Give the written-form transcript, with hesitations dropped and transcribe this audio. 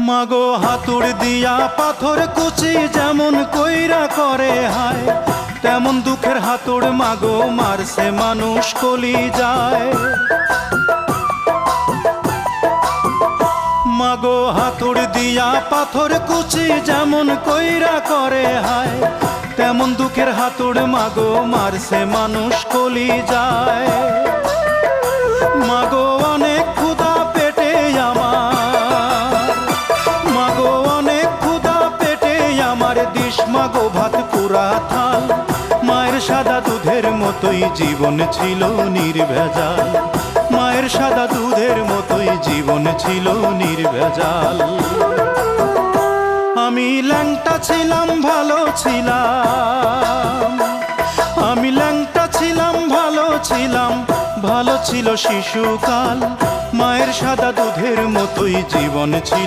মাগো হাতুড় দিয়া পাথর কুচি যেমন কইরা করে হায়, তেমন দুঃখের হাতুড় মাগো মারছে মানুষ কলি যায়। মাগো হাতুড় দিয়া পাথর কুচি যেমন কইরা করে হায়, তেমন দুঃখের হাতুড় মাগো মারছে মানুষ কলি যায়। মাগো অনেক ক্ষুধা পেটে আমার, মাগো অনেক ক্ষুধা পেটে আমার, দিস মাগো ভাত পুরা থাল। মায়ের সাদা দুধের মতোই জীবন ছিল নির্ভেজাল, মায়ের সাদা দুধের মতোই জীবন ছিল নির্ভেজাল। আমি ল্যাংটা ছিলাম ভালো ছিলাম, আমি ল্যাংটা ছিলাম ভালো ছিলাম, ভালো ছিল শিশুকাল। মায়ের সাদা দুধের মতোই জীবন ছিল